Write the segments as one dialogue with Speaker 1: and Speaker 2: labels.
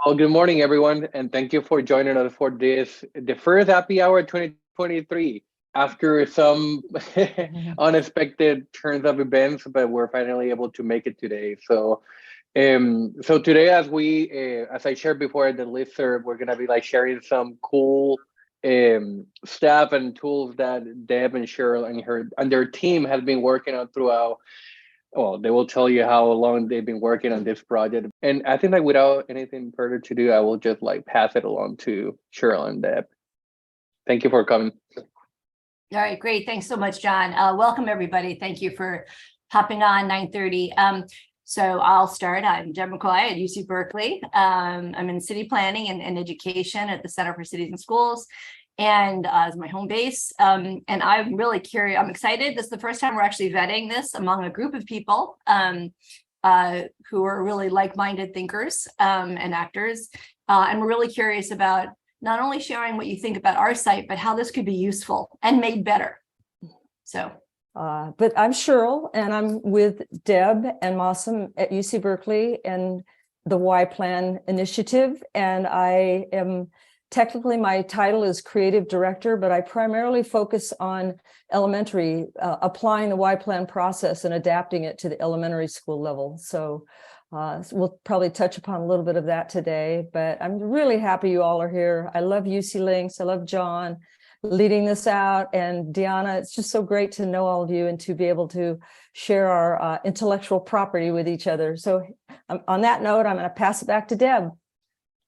Speaker 1: Well, good morning, everyone, and thank you for joining us for the first happy hour 2023. After some unexpected turns of events, but we're finally able to make it today. So today, as I shared before at the listserv, we're gonna be like sharing some cool stuff and tools that Deb and Cheryl and their team has been working on throughout. Well, they will tell you how long they've been working on this project. And I think that without anything further to do, I will just like pass it along to Cheryl and Deb. Thank you for coming.
Speaker 2: All right, great. Thanks so much, John. Welcome, everybody. Thank you for hopping on 9:30. So I'll start. I'm Deb McCoy at UC Berkeley. I'm in city planning and education at the Center for Cities and Schools, and as my home base. And I'm really curious. I'm excited. This is the first time we're actually vetting this among a group of people who are really like-minded thinkers and actors. And we're really curious about not only sharing what you think about our site, but how this could be useful and made better. So.
Speaker 3: But I'm Cheryl, and I'm with Deb and Mossam at UC Berkeley and the Y Plan Initiative. And I am technically, my title is creative director, but I primarily focus on elementary, applying the Y Plan process and adapting it to the elementary school level. So we'll probably touch upon a little bit of that today, but I'm really happy you all are here. I love UC Links. I love John leading this out, and Deanna. It's just so great to know all of you and to be able to share our intellectual property with each other. So on that note, I'm going to pass it back to Deb.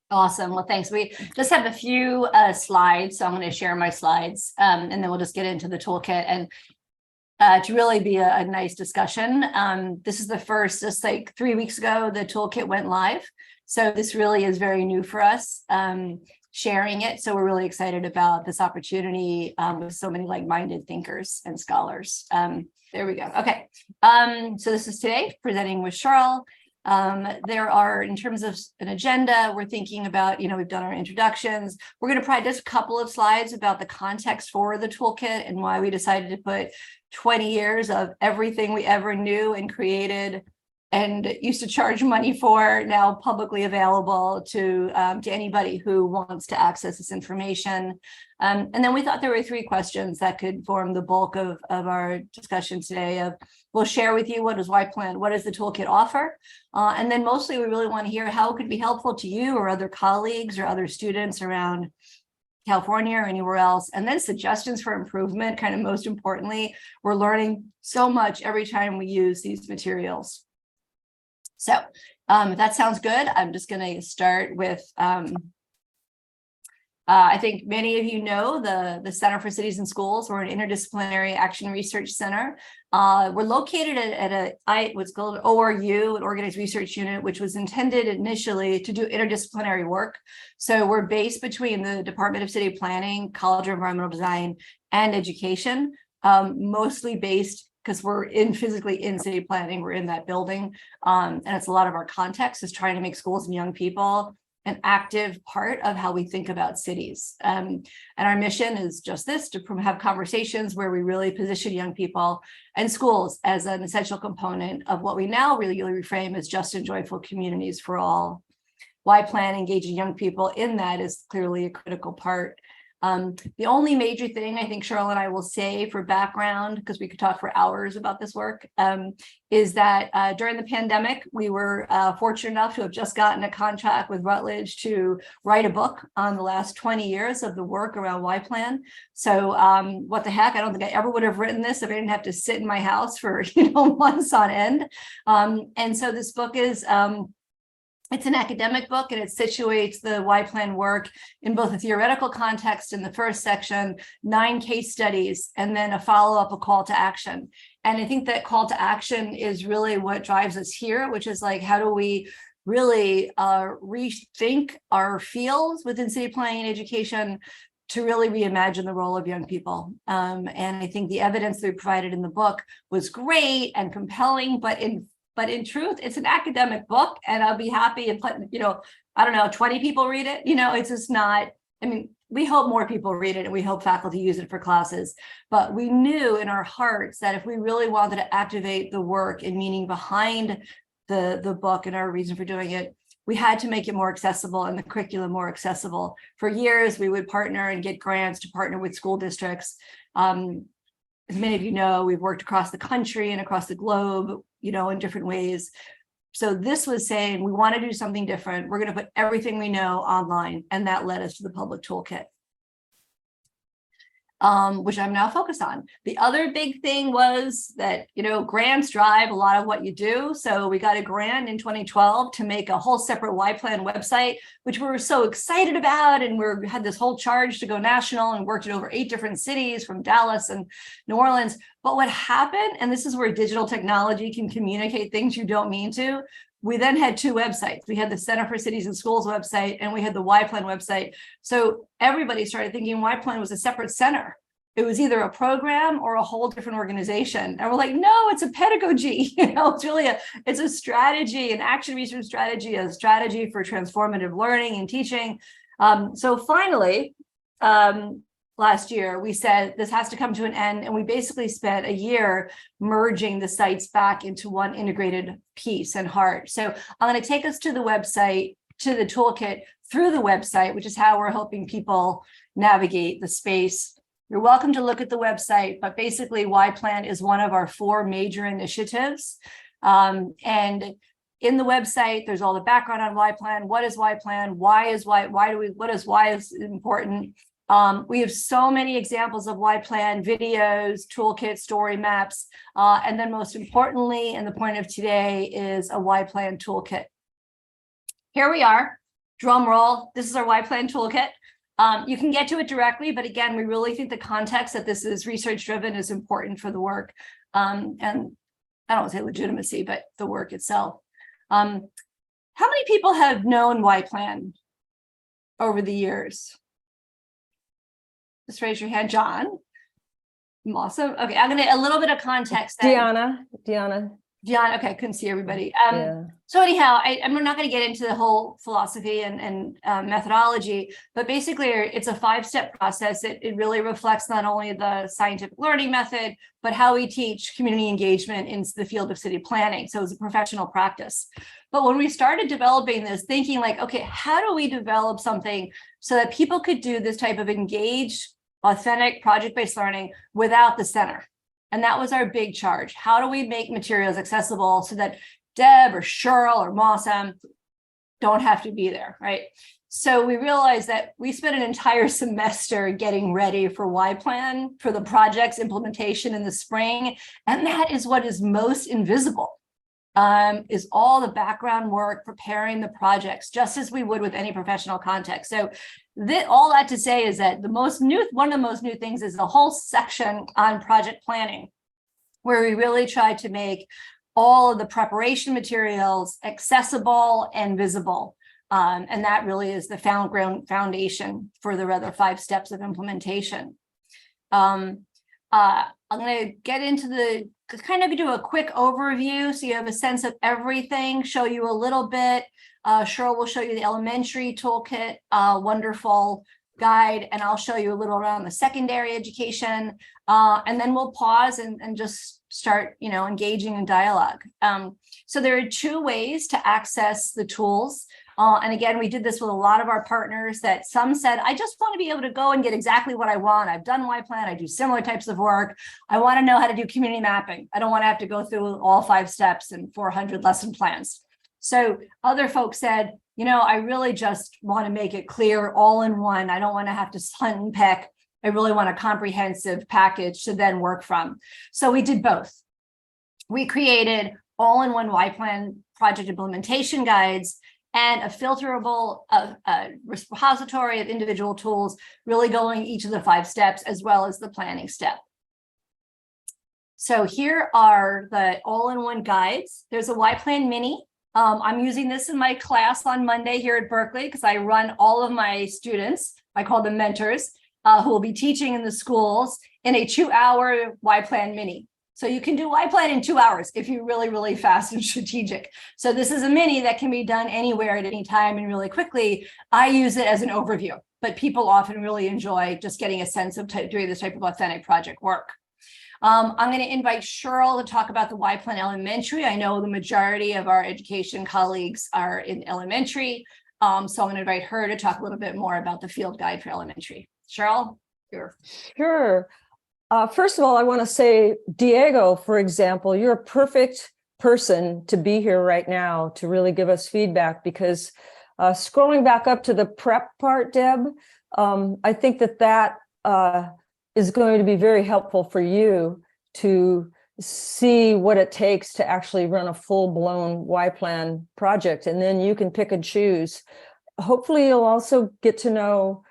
Speaker 2: Awesome. Well, thanks. We just have a few slides, so I'm going to share my slides, and then we'll just get into the toolkit and to really be a nice discussion. This is the first, just like 3 weeks ago, the toolkit went live. So this really is very new for us. Sharing it. So we're really excited about this opportunity with so many like-minded thinkers and scholars. There we go. Okay. So this is today presenting with Cheryl. There are, in terms of an agenda, we're thinking about, we've done our introductions. We're going to provide just a couple of slides about the context for the toolkit and why we decided to put 20 years of everything we ever knew and created and used to charge money for, now publicly available to anybody who wants to access this information. And then we thought there were 3 questions that could form the bulk of our discussion today. We'll share with you what does Y Plan, what does the toolkit offer? And then mostly we really want to hear how it could be helpful to you or other colleagues or other students around California or anywhere else. And then suggestions for improvement, kind of most importantly. We're learning so much every time we use these materials. So if that sounds good, I'm just going to start with, I think many of you know the Center for Cities and Schools. We're an interdisciplinary action research center. We're located at what's called ORU, an organized research unit, which was intended initially to do interdisciplinary work. So we're based between the Department of City Planning, College of Environmental Design, and Education, mostly based because we're physically in city planning, we're in that building. And it's a lot of our context is trying to make schools and young people an active part of how we think about cities. And our mission is just this, to have conversations where we really position young people and schools as an essential component of what we now really reframe as just and joyful communities for all. Y Plan engaging young people in that is clearly a critical part. The only major thing I think Cheryl and I will say for background, because we could talk for hours about this work, is that during the pandemic, we were fortunate enough to have just gotten a contract with Routledge to write a book on the last 20 years of the work around Y Plan. So what the heck, I don't think I ever would have written this if I didn't have to sit in my house for months on end. And so this book is it's an academic book, and it situates the Y Plan work in both a theoretical context in the first section, 9 case studies, and then a follow-up, a call to action. And I think that call to action is really what drives us here, which is like, how do we really rethink our fields within city planning and education to really reimagine the role of young people. And I think the evidence that we provided in the book was great and compelling, but in truth, it's an academic book, and I'll be happy if, 20 people read it. It's just not, we hope more people read it, and we hope faculty use it for classes. But we knew in our hearts that if we really wanted to activate the work and meaning behind the book and our reason for doing it, we had to make it more accessible and the curriculum more accessible. For years, we would partner and get grants to partner with school districts. As many of you know, we've worked across the country and across the globe, in different ways. So this was saying, we want to do something different. We're going to put everything we know online. And that led us to the public toolkit, which I'm now focused on. The other big thing was that, grants drive a lot of what you do. So we got a grant in 2012 to make a whole separate Y-Plan website, which we were so excited about. And we had this whole charge to go national and worked in over 8 different cities from Dallas and New Orleans. But what happened, and this is where digital technology can communicate things you don't mean to, we then had 2 websites. We had the Center for Cities and Schools website, and we had the Y-Plan website. So everybody started thinking Y-Plan was a separate center. It was either a program or a whole different organization. And we're like, no, it's a pedagogy. It's really it's a strategy, an action research strategy, a strategy for transformative learning and teaching. So finally, last year, we said this has to come to an end. And we basically spent a year merging the sites back into one integrated piece and heart. So I'm going to take us to the website, to the toolkit through the website, which is how we're helping people navigate the space. You're welcome to look at the website, but basically Y-Plan is one of our 4 major initiatives. And in the website, there's all the background on Y-Plan. What is Y-Plan? What is why is important? We have so many examples of Y-Plan videos, toolkits, story maps, and then most importantly, and the point of today is a Y-Plan toolkit. Here we are, drum roll. This is our Y-Plan toolkit. You can get to it directly, but again, we really think the context that this is research driven is important for the work. And I don't want to say legitimacy, but the work itself. How many people have known Y-Plan over the years? Just raise your hand, John. Awesome. Okay, I'm going to a little bit of context.
Speaker 3: Deanna.
Speaker 2: Okay, couldn't see everybody.
Speaker 3: Yeah.
Speaker 2: So anyhow, I'm not going to get into the whole philosophy and methodology, but basically it's a 5-step process. It really reflects not only the scientific learning method, but how we teach community engagement in the field of city planning. So it's a professional practice. But when we started developing this, thinking like, okay, how do we develop something so that people could do this type of engaged, authentic project-based learning without the center? And that was our big charge. How do we make materials accessible so that Deb or Cheryl or Mossam don't have to be there, right? So we realized that we spent an entire semester getting ready for Y-Plan, for the project's implementation in the spring. And that is what is most invisible, is all the background work, preparing the projects, just as we would with any professional context. So all that to say is that one of the most new things is the whole section on project planning, where we really try to make all of the preparation materials accessible and visible. And that really is the foundation for the other 5 steps of implementation. I'm going to get into kind of do a quick overview so you have a sense of everything, show you a little bit. Cheryl will show you the elementary toolkit, wonderful guide, and I'll show you a little around the secondary education. And then we'll pause and just start, engaging in dialogue. So there are 2 ways to access the tools. And again, we did this with a lot of our partners that some said, I just want to be able to go and get exactly what I want. I've done Y-Plan. I do similar types of work. I want to know how to do community mapping. I don't want to have to go through all 5 steps and 400 lesson plans. So other folks said, I really just want to make it clear all in one. I don't want to have to hunt and peck. I really want a comprehensive package to then work from. So we did both. We created all-in-one Y-Plan project implementation guides and a filterable repository of individual tools, really going each of the 5 steps as well as the planning step. So here are the all-in-one guides. There's a Y-Plan mini. I'm using this in my class on Monday here at Berkeley because I run all of my students, I call them mentors, who will be teaching in the schools in a 2-hour Y-Plan mini. So you can do Y-Plan in 2 hours if you're really, really fast and strategic. So this is a mini that can be done anywhere at any time and really quickly. I use it as an overview, but people often really enjoy just getting a sense of doing this type of authentic project work. I'm going to invite Cheryl to talk about the Y Plan Elementary. I know the majority of our education colleagues are in elementary. So I'm going to invite her to talk a little bit more about the field guide for elementary. Cheryl, you're.
Speaker 3: Sure. First of all, I want to say, Diego, for example, you're a perfect person to be here right now to really give us feedback, because scrolling back up to the prep part, Deb, I think that is going to be very helpful for you to see what it takes to actually run a full-blown Y Plan project, and then you can pick and choose. Hopefully, you'll also get to know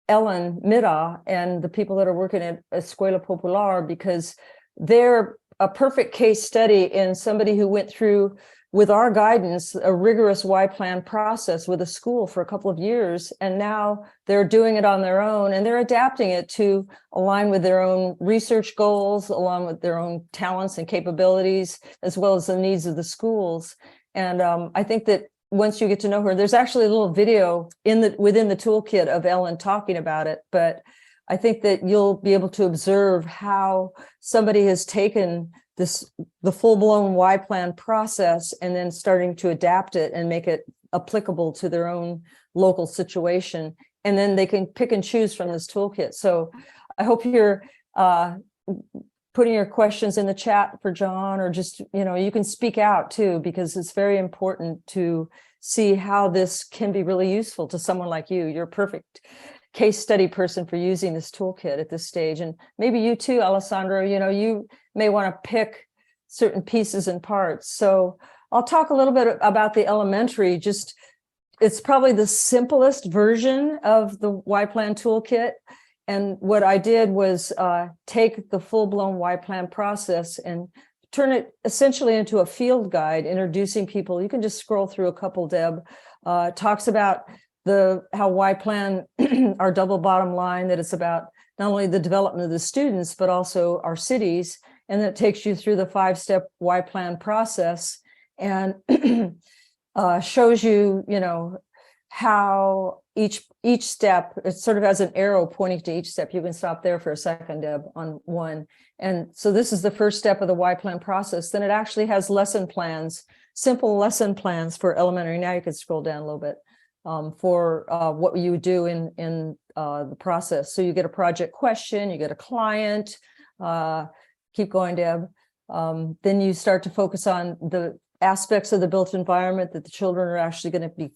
Speaker 3: Ellen Middaugh and the people that are working at Escuela Popular, because they're a perfect case study in somebody who went through, with our guidance, a rigorous Y Plan process with a school for a couple of years, and now they're doing it on their own, and they're adapting it to align with their own research goals, along with their own talents and capabilities, as well as the needs of the schools. And I think that once you get to know her, there's actually a little video within the toolkit of Ellen talking about it, but I think that you'll be able to observe how somebody has taken the full-blown Y Plan process and then starting to adapt it and make it applicable to their own local situation. And then they can pick and choose from this toolkit. So I hope you're putting your questions in the chat for John, or just, you can speak out too, because it's very important to see how this can be really useful to someone like you. You're a perfect case study person for using this toolkit at this stage. And maybe you too, Alessandro, you may want to pick certain pieces and parts. So I'll talk a little bit about the elementary. It's probably the simplest version of the Y Plan toolkit. And what I did was take the full-blown Y Plan process and turn it essentially into a field guide, introducing people. You can just scroll through a couple, Deb. Talks about how Y Plan, our double bottom line, that it's about not only the development of the students, but also our cities. And that takes you through the 5-step Y Plan process and shows you, how each step, it sort of has an arrow pointing to each step. You can stop there for a second, Deb, on one. And so this is the first step of the Y Plan process. Then it actually has lesson plans, simple lesson plans for elementary. Now you can scroll down a little bit for what you would do in the process. So you get a project question, you get a client, keep going, Deb. Then you start to focus on the aspects of the built environment that the children are actually going to be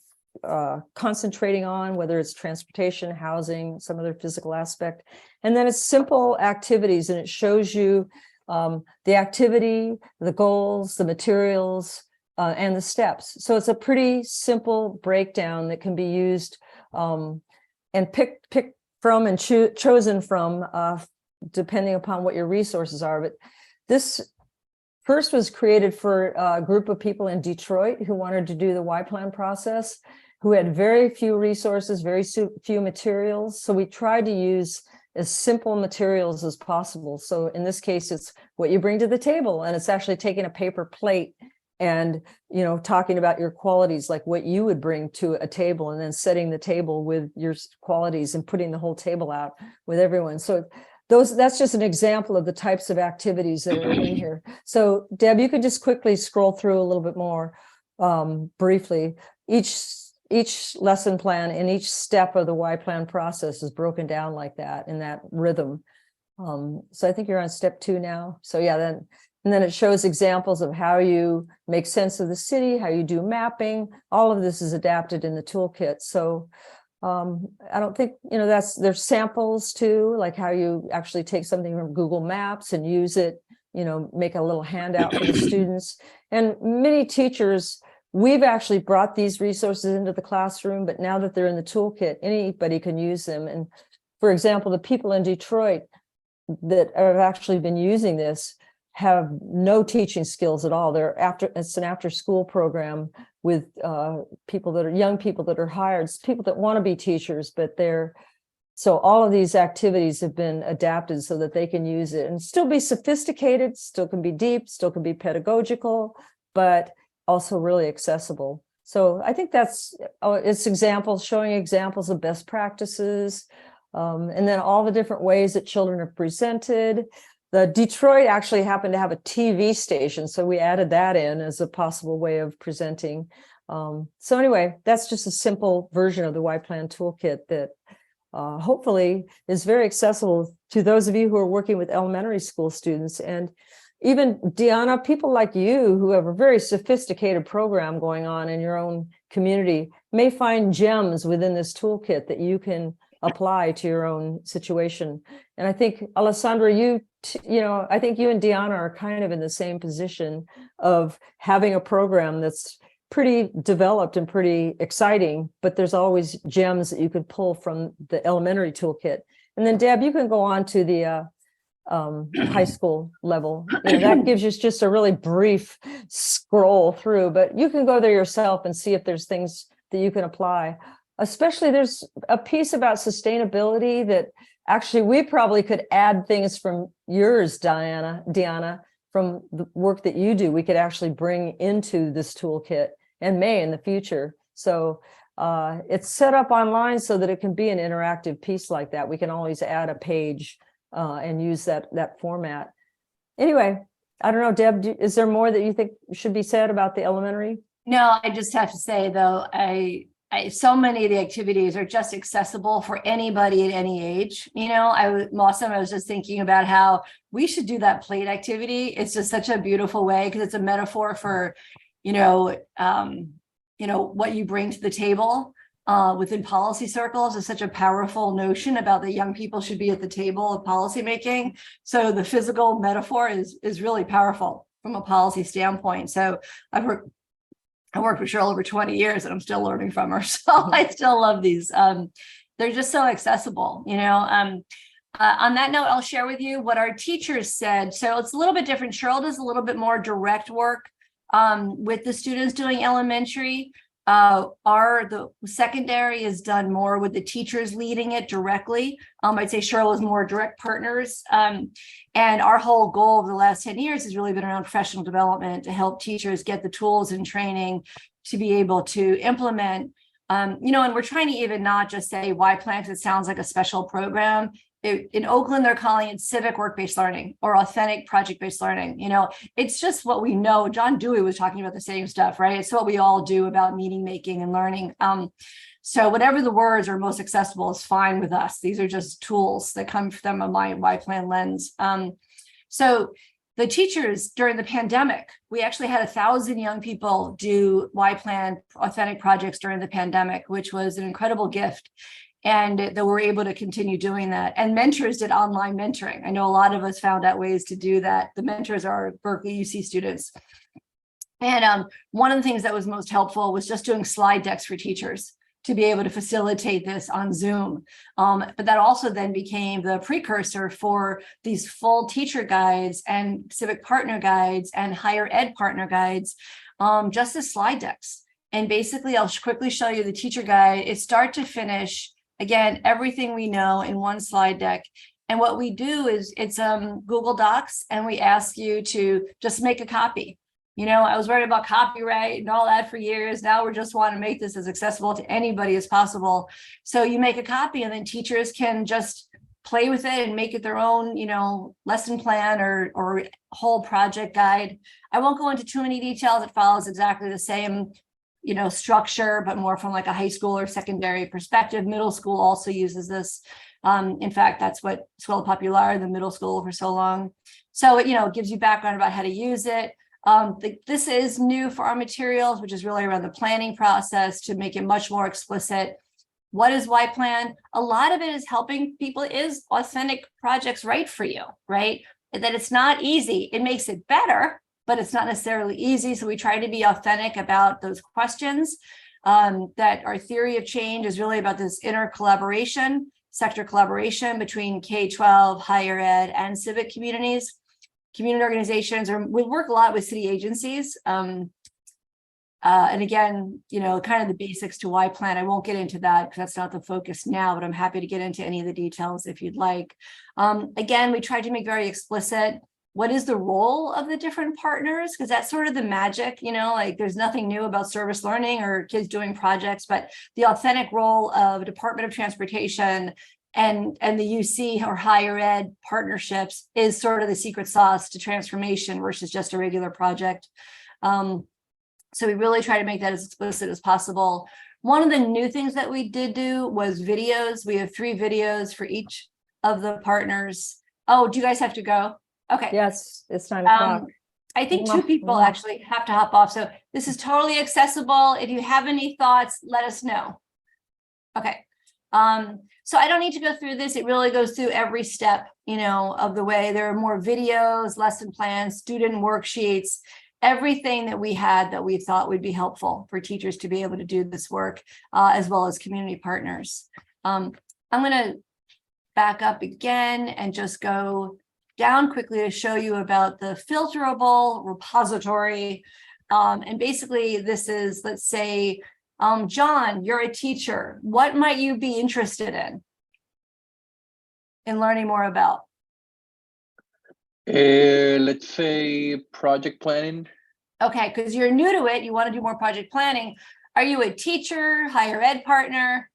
Speaker 3: concentrating on, whether it's transportation, housing, some other physical aspect. And then it's simple activities, and it shows you the activity, the goals, the materials, and the steps. So it's a pretty simple breakdown that can be used and picked from and chosen from, depending upon what your resources are. But this first was created for a group of people in Detroit who wanted to do the Y Plan process, who had very few resources, very few materials. So we tried to use as simple materials as possible. So in this case, it's what you bring to the table, and it's actually taking a paper plate and talking about your qualities, like what you would bring to a table, and then setting the table with your qualities and putting the whole table out with everyone. So that's just an example of the types of activities that are in here. So Deb, you could just quickly scroll through a little bit more briefly. Each lesson plan and each step of the Y Plan process is broken down like that, in that rhythm. So I think you're on step 2 now. So yeah, then it shows examples of how you make sense of the city, how you do mapping. All of this is adapted in the toolkit. So I don't think, there's samples too, like how you actually take something from Google Maps and use it, make a little handout for the students. And many teachers, we've actually brought these resources into the classroom, but now that they're in the toolkit, anybody can use them. And for example, the people in Detroit that have actually been using this have no teaching skills at all. It's an after-school program with young people that are hired, it's people that want to be teachers, but so all of these activities have been adapted so that they can use it and still be sophisticated, still can be deep, still can be pedagogical, but also really accessible. So I think it's showing examples of best practices, and then all the different ways that children are presented. the Detroit actually happened to have a TV station, so we added that in as a possible way of presenting. So anyway, that's just a simple version of the Y Plan Toolkit that hopefully is very accessible to those of you who are working with elementary school students. And even Deanna, people like you who have a very sophisticated program going on in your own community may find gems within this toolkit that you can apply to your own situation. And I think, Alessandra, I think you and Deanna are kind of in the same position of having a program that's pretty developed and pretty exciting, but there's always gems that you could pull from the elementary toolkit. And then Deb, you can go on to the high school level. That gives you just a really brief scroll through, but you can go there yourself and see if there's things that you can apply. Especially there's a piece about sustainability that actually we probably could add things from yours, Deanna, from the work that you do. We could actually bring into this toolkit and may in the future. So it's set up online so that it can be an interactive piece like that. We can always add a page and use that format. Anyway, I don't know, Deb, is there more that you think should be said about the elementary?
Speaker 2: No, I just have to say though, so many of the activities are just accessible for anybody at any age. I was just thinking about how we should do that plate activity. It's just such a beautiful way because it's a metaphor for, what you bring to the table within policy circles is such a powerful notion about that young people should be at the table of policymaking. So the physical metaphor is really powerful from a policy standpoint. So I worked with Cheryl over 20 years and I'm still learning from her. So I still love these. They're just so accessible, on that note, I'll share with you what our teachers said. So it's a little bit different. Cheryl does a little bit more direct work with the students doing elementary. The secondary is done more with the teachers leading it directly. I'd say Cheryl is more direct partners. And our whole goal over the last 10 years has really been around professional development to help teachers get the tools and training to be able to implement, and we're trying to even not just say Y Plan because it sounds like a special program. In Oakland, they're calling it civic work-based learning or authentic project-based learning. It's just what we know. John Dewey was talking about the same stuff, right? It's what we all do about meaning making and learning. So whatever the words are most accessible is fine with us. These are just tools that come from a Y Plan lens. So the teachers during the pandemic, we actually had 1,000 young people do Y Plan authentic projects during the pandemic, which was an incredible gift. And that we're able to continue doing that. And mentors did online mentoring. I know a lot of us found out ways to do that. The mentors are Berkeley UC students. And one of the things that was most helpful was just doing slide decks for teachers to be able to facilitate this on Zoom. But that also then became the precursor for these full teacher guides and civic partner guides and higher ed partner guides, just as slide decks. And basically, I'll quickly show you the teacher guide. It's start to finish. Again, everything we know in one slide deck. And what we do is it's Google Docs, and we ask you to just make a copy. I was worried about copyright and all that for years. Now we just want to make this as accessible to anybody as possible. So you make a copy and then teachers can just play with it and make it their own, lesson plan or whole project guide. I won't go into too many details. It follows exactly the same structure, but more from like a high school or secondary perspective. Middle school also uses this. In fact, that's what Scuola Popular, the middle school for so long. So it gives you background about how to use it. This is new for our materials, which is really around the planning process to make it much more explicit. What is Y Plan? A lot of it is helping people is authentic projects right for you, right? That it's not easy. It makes it better, but it's not necessarily easy. So we try to be authentic about those questions. That our theory of change is really about this sector collaboration between K-12, higher ed, and civic communities, community organizations, we work a lot with city agencies. And again, kind of the basics to Y Plan. I won't get into that because that's not the focus now, but I'm happy to get into any of the details if you'd like. Again, we tried to make very explicit what is the role of the different partners? Because that's sort of the magic, there's nothing new about service learning or kids doing projects, but the authentic role of Department of Transportation, and the UC or higher ed partnerships is sort of the secret sauce to transformation versus just a regular project. So we really try to make that as explicit as possible. One of the new things that we did do was videos. We have 3 videos for each of the partners. Oh, do you guys have to go? Okay.
Speaker 3: Yes, it's 9 o'clock.
Speaker 2: I think 2 people actually have to hop off. So this is totally accessible. If you have any thoughts, let us know. Okay. So I don't need to go through this. It really goes through every step, of the way. There are more videos, lesson plans, student worksheets, everything that we had that we thought would be helpful for teachers to be able to do this work, as well as community partners. I'm going to back up again and just go down quickly to show you about the filterable repository. And basically this is, let's say, John, you're a teacher. What might you be interested in learning more about?
Speaker 1: Let's say project planning.
Speaker 2: Okay, because you're new to it, you want to do more project planning. Are you a teacher, higher ed partner?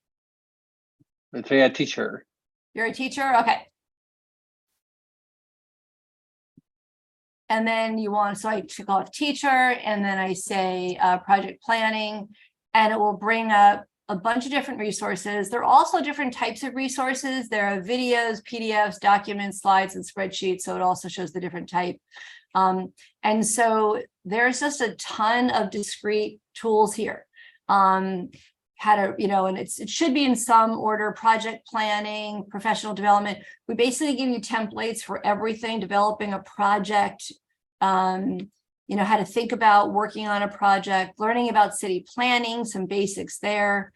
Speaker 1: Let's say a teacher.
Speaker 2: You're a teacher? Okay. And then you want, so I check off teacher, and then I say project planning, and it will bring up a bunch of different resources. There are also different types of resources. There are videos, PDFs, documents, slides, and spreadsheets. So it also shows the different type. And so there's just a ton of discrete tools here. How to, and it should be in some order: project planning, professional development. We basically give you templates for everything, developing a project, how to think about working on a project, learning about city planning, some basics there,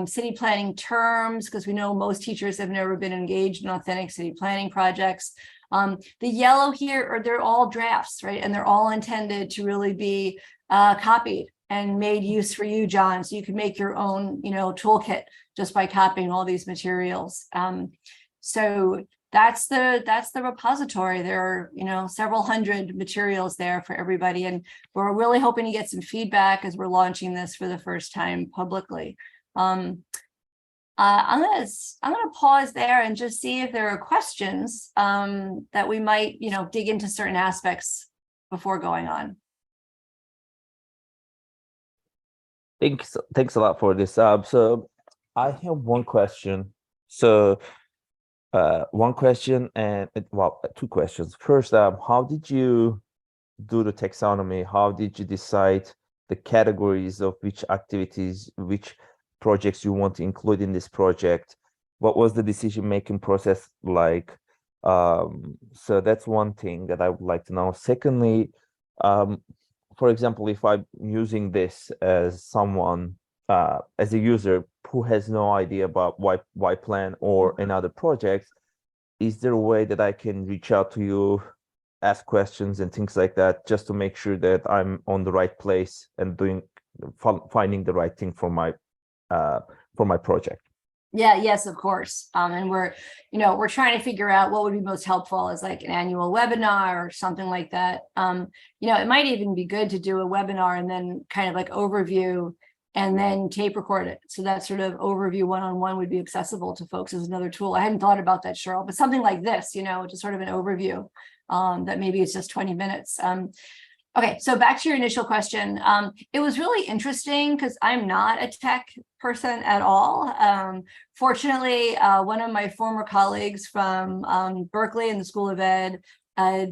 Speaker 2: city planning terms, because we know most teachers have never been engaged in authentic city planning projects. The yellow here, they're all drafts, right? And they're all intended to really be copied and made use for you, John. So you can make your own, toolkit just by copying all these materials. So that's the repository. There are, several hundred materials there for everybody. And we're really hoping to get some feedback as we're launching this for the first time publicly. I'm gonna pause there and just see if there are questions that we might, dig into certain aspects before going on.
Speaker 4: Thanks a lot for this. So I have one question. So one question and two questions. First, how did you do the taxonomy? How did you decide the categories of which activities, which projects you want to include in this project? What was the decision-making process like? So that's one thing that I would like to know. Secondly, for example, if I'm using this as someone, as a user who has no idea about Y Plan or another projects, is there a way that I can reach out to you, ask questions and things like that, just to make sure that I'm on the right place and finding the right thing for my project?
Speaker 2: Yeah, yes, of course. And we're trying to figure out what would be most helpful as like an annual webinar or something like that. It might even be good to do a webinar and then kind of like overview and then tape record it. So that sort of overview one-on-one would be accessible to folks as another tool. I hadn't thought about that, Cheryl, but something like this, just sort of an overview that maybe it's just 20 minutes. Okay, so back to your initial question. It was really interesting because I'm not a tech person at all. Fortunately, one of my former colleagues from Berkeley in the School of Ed,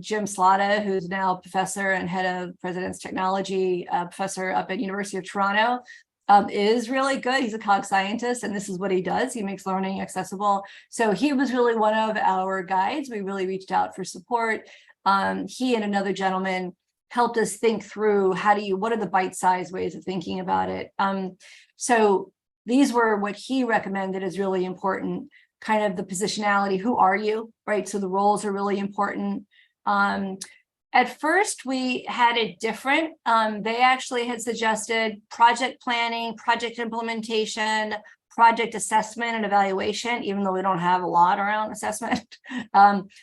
Speaker 2: Jim Slata, who's now professor and head of President's Technology professor up at University of Toronto, is really good. He's a cog scientist, and this is what he does. He makes learning accessible. So he was really one of our guides. We really reached out for support. He and another gentleman helped us think through what are the bite-sized ways of thinking about it. So these were what he recommended is really important, kind of the positionality. Who are you, right? So the roles are really important. At first, we had it different. They actually had suggested project planning, project implementation, project assessment and evaluation, even though we don't have a lot around assessment.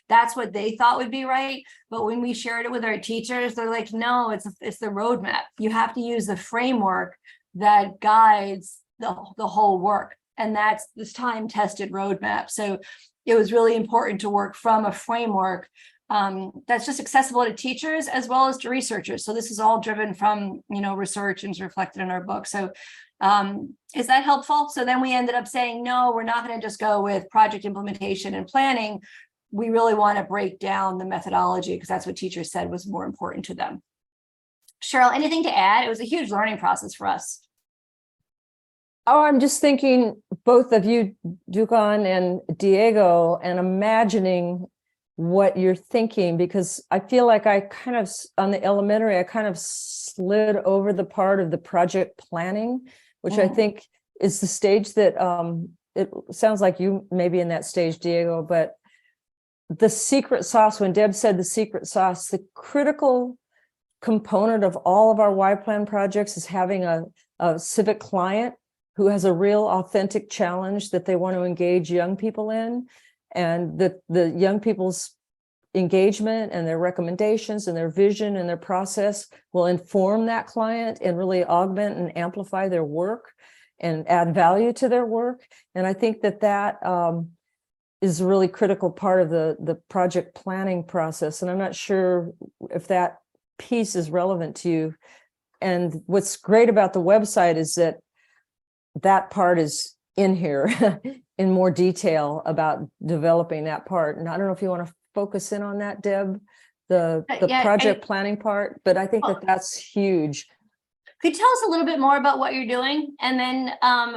Speaker 2: That's what they thought would be right. But when we shared it with our teachers, they're like, no, it's the roadmap. You have to use the framework that guides the whole work. and that's this time-tested roadmap. So it was really important to work from a framework that's just accessible to teachers as well as to researchers. So this is all driven from, research and is reflected in our book. So is that helpful? So then we ended up saying, no, we're not going to just go with project implementation and planning. We really want to break down the methodology because that's what teachers said was more important to them. Cheryl, anything to add? It was a huge learning process for us.
Speaker 3: Oh, I'm just thinking, both of you, Dugan and Diego, and imagining what you're thinking, because I feel like I kind of, on the elementary, I kind of slid over the part of the project planning, which I think is the stage that, it sounds like you may be in that stage, Diego, but the secret sauce, when Deb said the secret sauce, the critical component of all of our Y Plan projects is having a civic client who has a real authentic challenge that they want to engage young people in, and the young people's engagement and their recommendations and their vision and their process will inform that client and really augment and amplify their work and add value to their work. And I think that is a really critical part of the project planning process. And I'm not sure if that piece is relevant to you. And what's great about the website is that part is in here in more detail about developing that part. And I don't know if you want to focus in on that, Deb, the project planning part, but I think that's huge.
Speaker 2: Could you tell us a little bit more about what you're doing? And then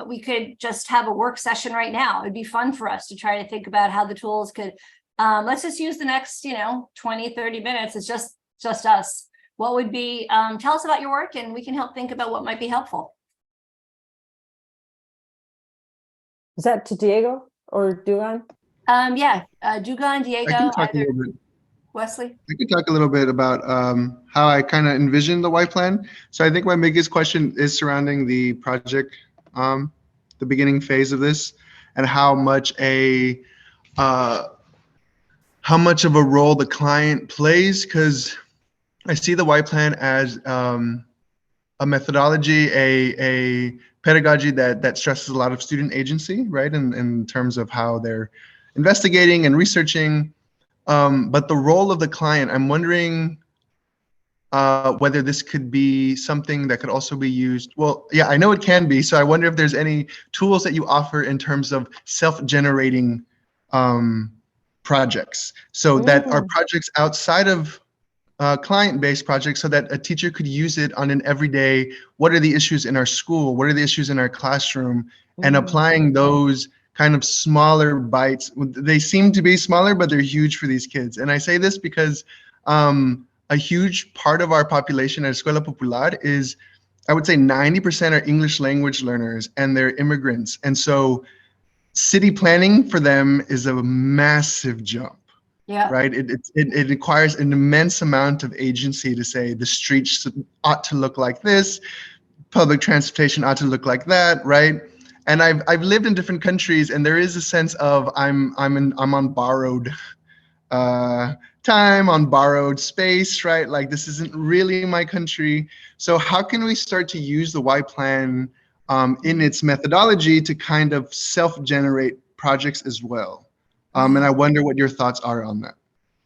Speaker 2: we could just have a work session right now. It'd be fun for us to try to think about how the tools could, let's just use the next, 20, 30 minutes. It's just us. What would be, tell us about your work and we can help think about what might be helpful.
Speaker 3: Is that to Diego or Dugan?
Speaker 2: Dugan, Diego,
Speaker 5: I can talk a little bit.
Speaker 2: Wesley.
Speaker 5: I could talk a little bit about how I kind of envision the Y Plan. So I think my biggest question is surrounding the project, the beginning phase of this, and how much of a role the client plays. Because I see the Y Plan as a methodology, a pedagogy that stresses a lot of student agency, right? In terms of how they're investigating and researching. But the role of the client, I'm wondering whether this could be something that could also be used. Well, yeah, I know it can be. So I wonder if there's any tools that you offer in terms of self-generating projects. So that are projects outside of client-based projects, so that a teacher could use it on an everyday, what are the issues in our school? What are the issues in our classroom? And applying those kind of smaller bites. They seem to be smaller, but they're huge for these kids. And I say this because a huge part of our population at Escuela Popular is, I would say 90% are English language learners and they're immigrants. And so city planning for them is a massive jump. Yeah. Right. It requires an immense amount of agency to say the streets ought to look like this, public transportation ought to look like that, right? And I've lived in different countries, and there is a sense of I'm on borrowed time, on borrowed space, right? Like this isn't really my country. So how can we start to use the Y Plan in its methodology to kind of self-generate projects as well? And I wonder what your thoughts are on that.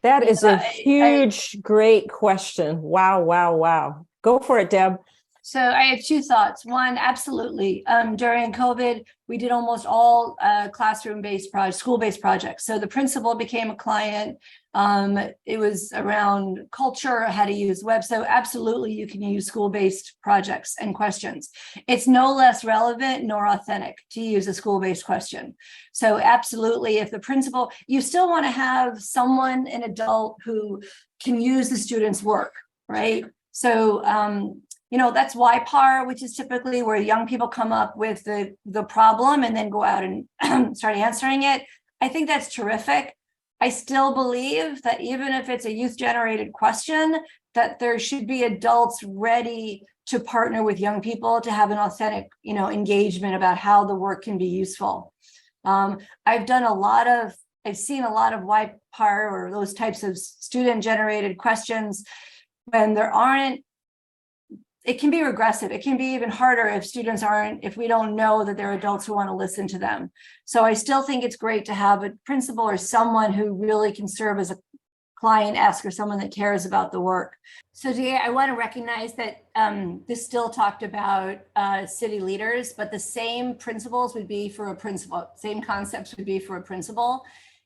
Speaker 3: That is a huge, great question. Wow, wow, wow. Go for it, Deb.
Speaker 2: So I have two thoughts. One, absolutely. During COVID, we did almost all classroom-based school-based projects. So the principal became a client. It was around culture, how to use web. So absolutely, you can use school-based projects and questions. It's no less relevant nor authentic to use a school-based question. So absolutely, if the principal, you still want to have someone, an adult, who can use the student's work, right? So that's YPAR, which is typically where young people come up with the problem and then go out and start answering it. I think that's terrific. I still believe that even if it's a youth-generated question, that there should be adults ready to partner with young people to have an authentic, engagement about how the work can be useful. I've seen a lot of YPAR or those types of student-generated questions when there aren't it can be regressive. It can be even harder if we don't know that there are adults who want to listen to them. So I still think it's great to have a principal or someone who really can serve as a client-esque or someone that cares about the work. So today I want to recognize that this still talked about city leaders, but the same principles would be for a principal, same concepts would be for a principal.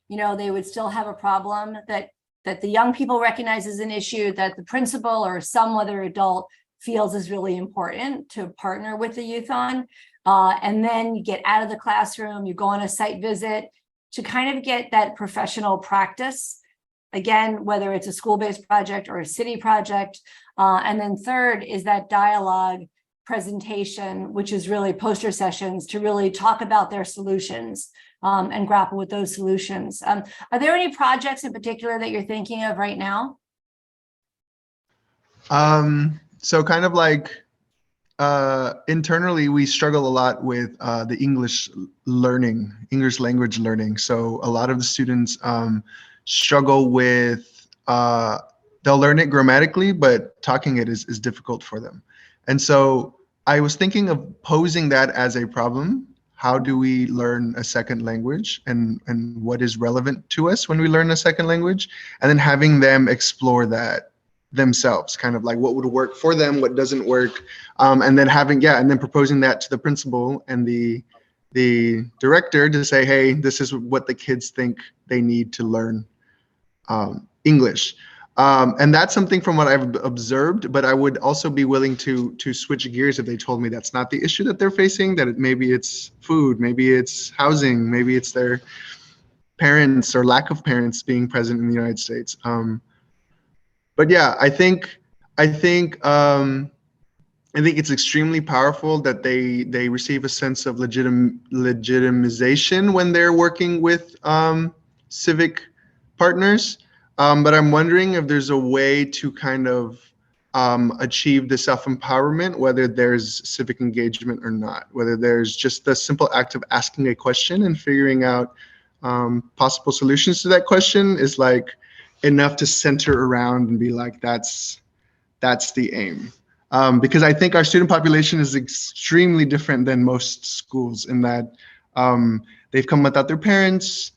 Speaker 2: You know, they would still have a problem that the young people recognize as an issue, that the principal or some other adult feels is really important to partner with the youth on. And then you get out of the classroom, you go on a site visit to kind of get that professional practice. Again, whether it's a school-based project or a city project. And then third is that dialogue presentation, which is really poster sessions to really talk about their solutions and grapple with those solutions. Are there any projects in particular that you're thinking of right now?
Speaker 5: So kind of like internally, we struggle a lot with the English language learning. So a lot of the students struggle with, they'll learn it grammatically, but talking it is difficult for them. And so I was thinking of posing that as a problem. How do we learn a second language, and what is relevant to us when we learn a second language? And then having them explore that themselves, kind of like what would work for them, what doesn't work, and then and then proposing that to the principal and the director to say, hey, this is what the kids think they need to learn English. And that's something from what I've observed, but I would also be willing to switch gears if they told me that's not the issue that they're facing, that maybe it's food, maybe it's housing, maybe it's their parents or lack of parents being present in the United States. But yeah, I think it's extremely powerful that they receive a sense of legitimization when they're working with civic partners. But I'm wondering if there's a way to kind of achieve the self-empowerment, whether there's civic engagement or not, whether there's just the simple act of asking a question and figuring out possible solutions to that question is like enough to center around and be like, that's the aim. Because I think our student population is extremely different than most schools in that they've come without their parents.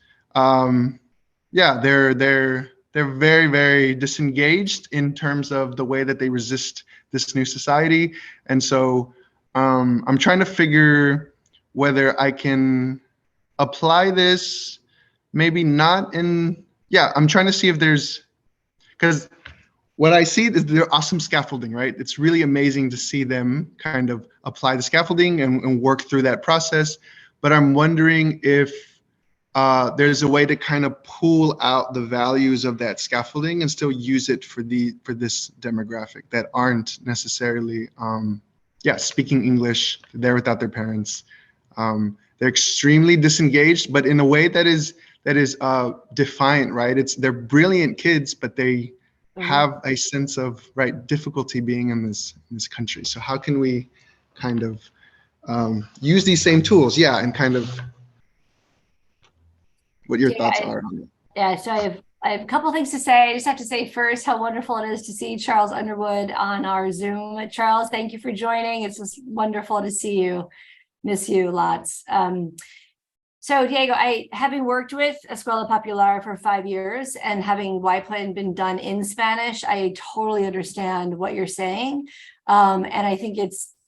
Speaker 5: They're very, very disengaged in terms of the way that they resist this new society. And so I'm trying to figure whether I can apply this, maybe not in, I'm trying to see if there's, because what I see is their awesome scaffolding, right? It's really amazing to see them kind of apply the scaffolding and work through that process. But I'm wondering if there's a way to kind of pull out the values of that scaffolding and still use it for this demographic that aren't necessarily, speaking English. They're without their parents. They're extremely disengaged, but in a way that is defiant, right? They're brilliant kids, but they have a sense of difficulty being in this country. So how can we kind of use these same tools, and kind of what your thoughts are on it?
Speaker 2: Yeah, so I have a couple things to say. I just have to say first how wonderful it is to see Charles Underwood on our Zoom. Charles, thank you for joining. It's just wonderful to see you. Miss you lots. So Diego, having worked with Escuela Popular for 5 years and having Y Plan been done in Spanish, I totally understand what you're saying. And I think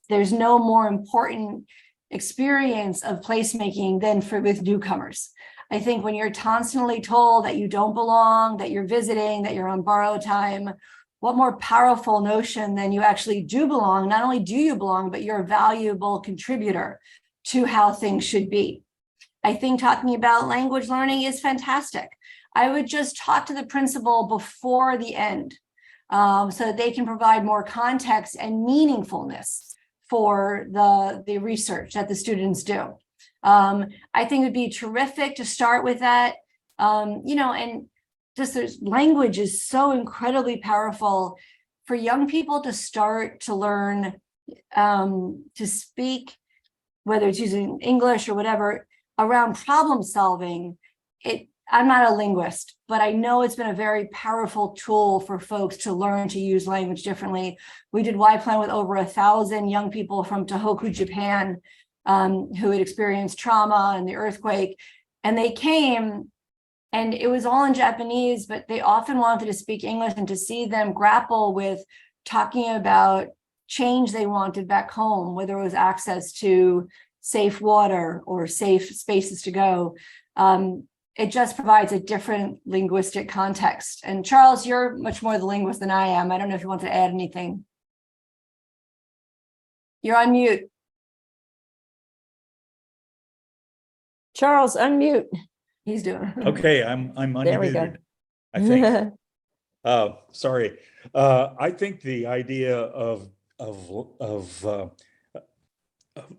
Speaker 2: there's no more important experience of placemaking than with newcomers. I think when you're constantly told that you don't belong, that you're visiting, that you're on borrowed time, what more powerful notion than you actually do belong? Not only do you belong, but you're a valuable contributor to how things should be. I think talking about language learning is fantastic. I would just talk to the principal before the end so that they can provide more context and meaningfulness for the research that the students do. I think it would be terrific to start with that, and just language is so incredibly powerful for young people to start to learn to speak, whether it's using English or whatever, around problem solving. I'm not a linguist, but I know it's been a very powerful tool for folks to learn to use language differently. We did Y Plan with over 1,000 young people from Tohoku, Japan, who had experienced trauma and the earthquake. And they came, and it was all in Japanese, but they often wanted to speak English, and to see them grapple with talking about change they wanted back home, whether it was access to safe water or safe spaces to go. It just provides a different linguistic context. And Charles, you're much more the linguist than I am. I don't know if you want to add anything. You're on mute.
Speaker 3: Charles, unmute.
Speaker 2: He's doing it.
Speaker 6: Okay, I'm
Speaker 3: There we go.
Speaker 6: unmuted, I think. Sorry. I think the idea of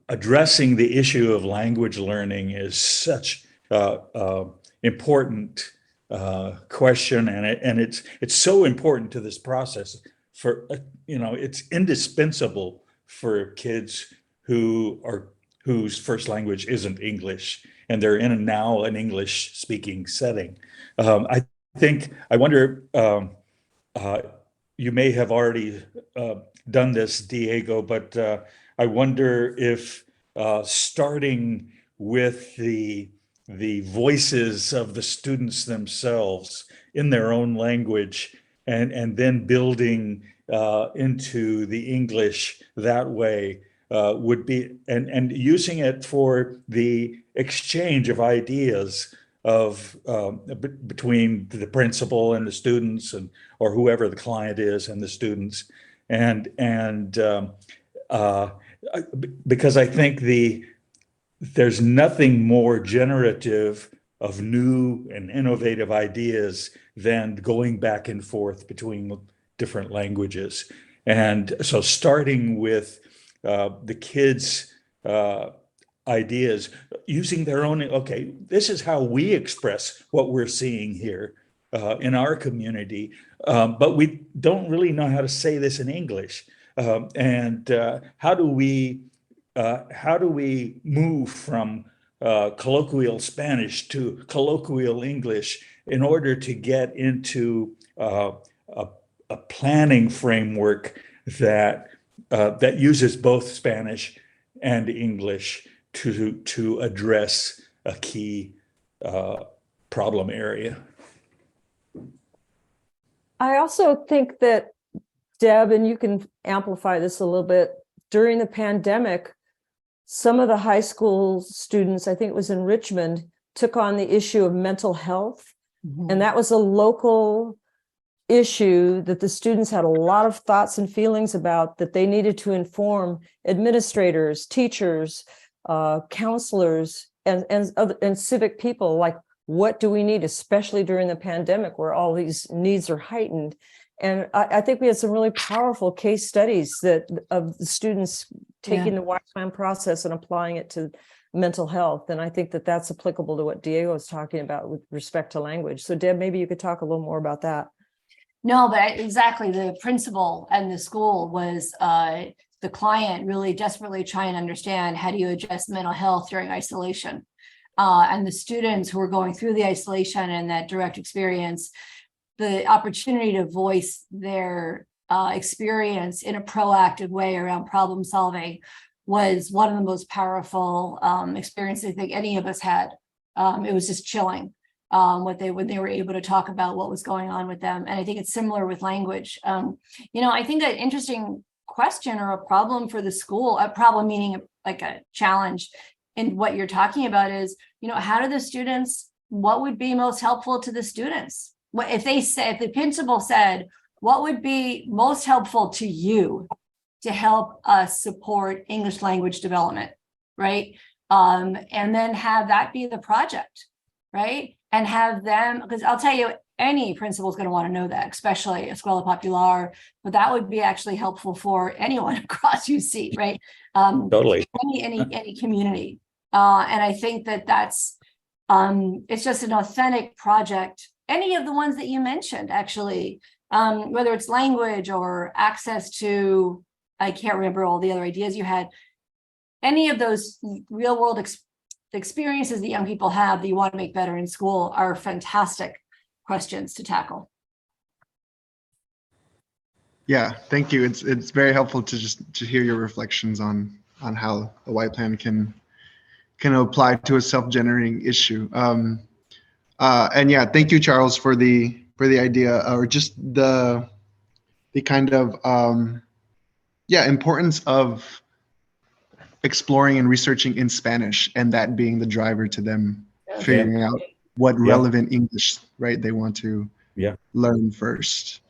Speaker 6: addressing the issue of language learning is such important question, and it's so important to this process. For it's indispensable for kids whose first language isn't English, and they're in now an English speaking setting. I wonder, you may have already done this, Diego, but I wonder if starting with the voices of the students themselves in their own language, and then building into the English that way would be, and using it for the exchange of ideas of between the principal and the students, or whoever the client is and the students, and because I think there's nothing more generative of new and innovative ideas than going back and forth between different languages. And so starting with the kids' ideas, using their own, okay, this is how we express what we're seeing here in our community, but we don't really know how to say this in English. And how do we move from colloquial Spanish to colloquial English in order to get into a planning framework that uses both Spanish and English to address a key problem area?
Speaker 3: I also think that, Deb, and you can amplify this a little bit, during the pandemic, some of the high school students, I think it was in Richmond, took on the issue of mental health. And that was a local issue that the students had a lot of thoughts and feelings about, that they needed to inform administrators, teachers, counselors, and civic people, like, what do we need, especially during the pandemic where all these needs are heightened. And I think we had some really powerful case studies of the students taking the Y Plan process and applying it to mental health. And I think that that's applicable to what Diego was talking about with respect to language. So Deb, maybe you could talk a little more about that.
Speaker 2: No, but exactly. The principal and the school was the client really desperately trying to understand, how do you adjust mental health during isolation? And the students who were going through the isolation and that direct experience, the opportunity to voice their experience in a proactive way around problem solving was one of the most powerful experiences I think any of us had. It was just chilling when they were able to talk about what was going on with them. And I think it's similar with language. I think an interesting question or a problem for the school, a problem meaning like a challenge in what you're talking about is, how do the students, what would be most helpful to the students? What if the principal said, what would be most helpful to you to help us support English language development, right? And then have that be the project, right? And have them, because I'll tell you, any principal is going to want to know that, especially Escuela Popular, but that would be actually helpful for anyone across UC, right?
Speaker 6: Totally.
Speaker 2: Any community. And I think that's, it's just an authentic project. Any of the ones that you mentioned, actually, whether it's language or access to, I can't remember all the other ideas you had, any of those real world the experiences that young people have that you want to make better in school are fantastic questions to tackle.
Speaker 5: Yeah, thank you. It's very helpful to hear your reflections on how the Y plan can apply to a self-generating issue. And yeah, thank you, Charles, for the idea, or just the kind of importance of exploring and researching in Spanish, and that being the driver to them figuring out what relevant English, right, they want to learn first.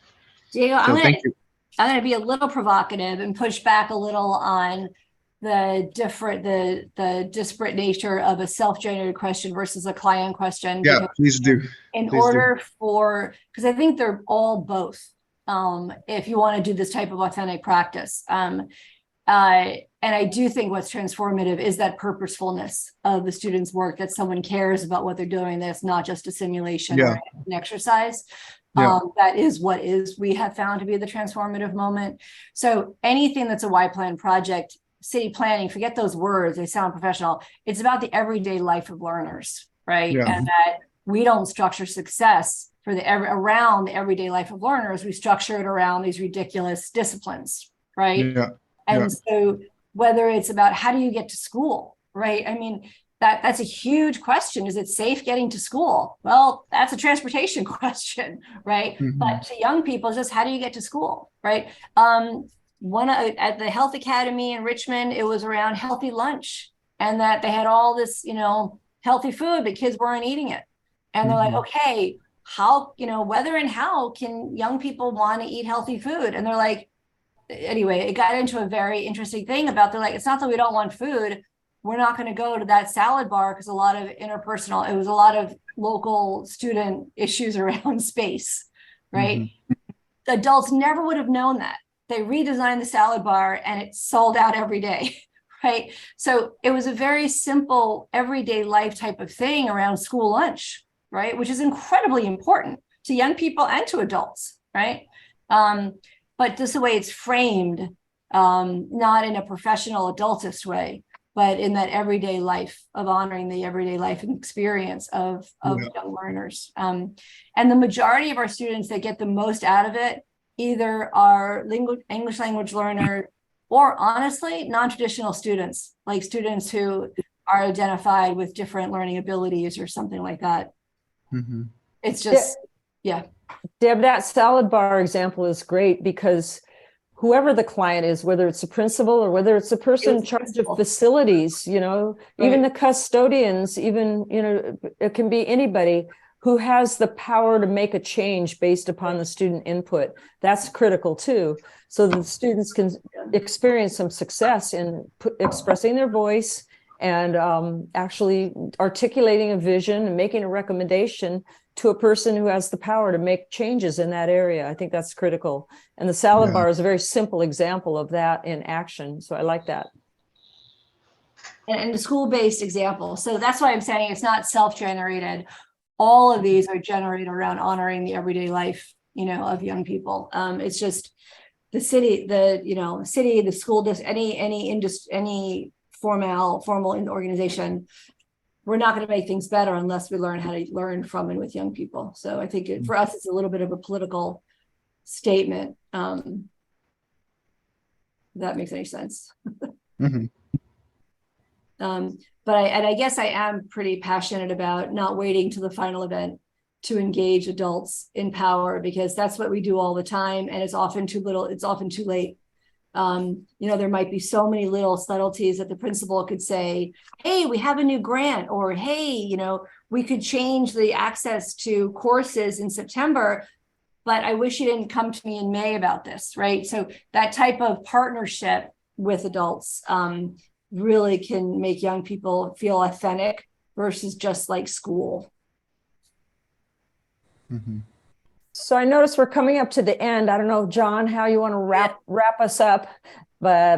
Speaker 2: Diego,
Speaker 5: So thank you.
Speaker 2: I'm going to be a little provocative and push back a little on the disparate nature of a self-generated question versus a client question.
Speaker 5: Yeah, please do.
Speaker 2: Because I think they're all both. If you want to do this type of authentic practice. And I do think what's transformative is that purposefulness of the student's work, that someone cares about what they're doing. That's not just a simulation or an exercise. That is what we have found to be the transformative moment. So anything that's a Y plan project, city planning, forget those words, they sound professional. It's about the everyday life of learners, right? And that we don't structure success for around the everyday life of learners. We structure it around these ridiculous disciplines, right? So whether it's about how do you get to school, right? I mean, that's a huge question. Is it safe getting to school? Well, that's a transportation question, right? But to young people, it's just how do you get to school, right? At the Health Academy in Richmond, it was around healthy lunch, and that they had all this, healthy food, but kids weren't eating it. And they're like, okay, how, whether and how can young people want to eat healthy food? And they're like, anyway, it got into a very interesting thing about, they're like, it's not that we don't want food. We're not going to go to that salad bar because it was a lot of local student issues around space, right? Adults never would have known that. They redesigned the salad bar and it sold out every day, right? So it was a very simple everyday life type of thing around school lunch, right? Which is incredibly important to young people and to adults, right? But just the way it's framed, not in a professional adultist way, but in that everyday life of honoring the everyday life and experience of young learners. And the majority of our students that get the most out of it either are English language learners, or honestly, non-traditional students, like students who are identified with different learning abilities or something like that. It's just,
Speaker 3: Deb, that salad bar example is great because whoever the client is, whether it's a principal or whether it's a person in charge of facilities, even the custodians, even, it can be anybody who has the power to make a change based upon the student input. That's critical too. So that the students can experience some success in expressing their voice and actually articulating a vision and making a recommendation to a person who has the power to make changes in that area. I think that's critical. And the salad bar is a very simple example of that in action. So I like that.
Speaker 2: And the school-based example. So that's why I'm saying it's not self-generated. All of these are generated around honoring the everyday life, of young people. It's just the city, the school, any formal organization. We're not going to make things better unless we learn how to learn from and with young people. So I think for us, it's a little bit of a political statement. If that makes any sense. But I guess I am pretty passionate about not waiting to the final event to engage adults in power, because that's what we do all the time. And it's often too little, it's often too late. There might be so many little subtleties that the principal could say, hey, we have a new grant, or hey, we could change the access to courses in September, but I wish you didn't come to me in May about this, right? So that type of partnership with adults really can make young people feel authentic versus just like school.
Speaker 3: So I notice we're coming up to the end. I don't know, John, how you want to wrap us up, but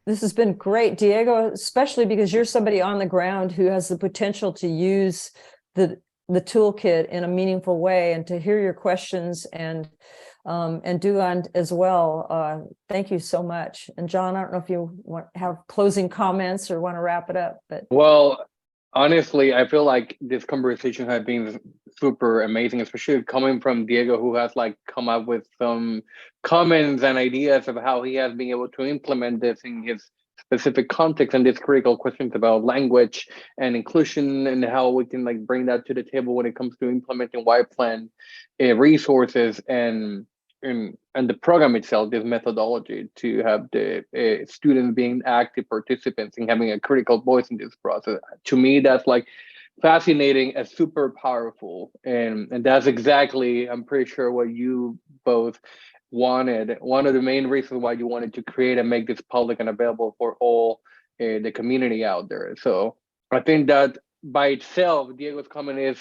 Speaker 3: this has been great, Diego, especially because you're somebody on the ground who has the potential to use the toolkit in a meaningful way, and to hear your questions and do on as well. Thank you so much. And John, I don't know if you have closing comments or want to wrap it up, but
Speaker 1: Honestly, I feel like this conversation has been super amazing, especially coming from Diego, who has like come up with some comments and ideas of how he has been able to implement this in his specific context and these critical questions about language and inclusion and how we can like bring that to the table when it comes to implementing Y plan resources and the program itself, this methodology to have the students being active participants and having a critical voice in this process. To me, that's like fascinating and super powerful. And that's exactly, I'm pretty sure, what you both wanted. One of the main reasons why you wanted to create and make this public and available for all the community out there. So I think that by itself, Diego's comment is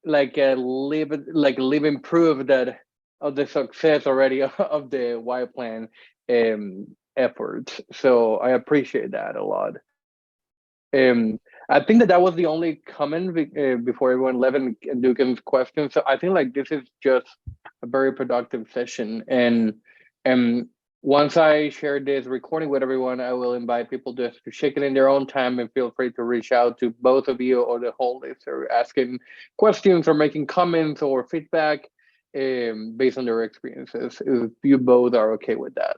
Speaker 1: like a living proof that of the success already of the Y plan efforts. So I appreciate that a lot. Um, I think that that was the only comment before everyone left and Dugan's question. So I think like this is just a very productive session, and once I share this recording with everyone, I will invite people to shake it in their own time and feel free to reach out to both of you or the whole list or asking questions or making comments or feedback based on their experiences. If you both are okay with that.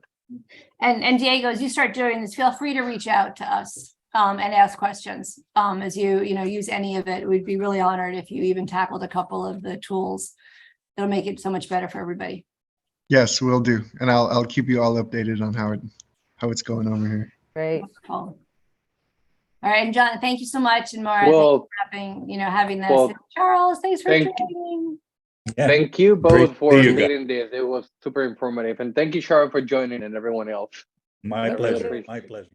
Speaker 2: And Diego, as you start doing this, feel free to reach out to us and ask questions as you use any of it. We'd be really honored if you even tackled a couple of the tools. It'll make it so much better for everybody.
Speaker 5: Yes, will do. And I'll keep you all updated on how it's going over here.
Speaker 3: Great.
Speaker 2: Cool. All right, and John, thank you so much. And Mara,
Speaker 1: Well,
Speaker 2: thanks for having this.
Speaker 1: well,
Speaker 2: And Charles, thanks for
Speaker 1: thank-
Speaker 2: joining.
Speaker 6: Yeah.
Speaker 1: Thank you
Speaker 6: Great
Speaker 1: both
Speaker 6: to
Speaker 1: for
Speaker 6: see you guys.
Speaker 1: leading this. It was super informative. And thank you, Sharon, for joining and everyone else.
Speaker 6: My
Speaker 1: I really
Speaker 6: pleasure.
Speaker 1: appreciate
Speaker 6: My
Speaker 1: it.
Speaker 6: pleasure.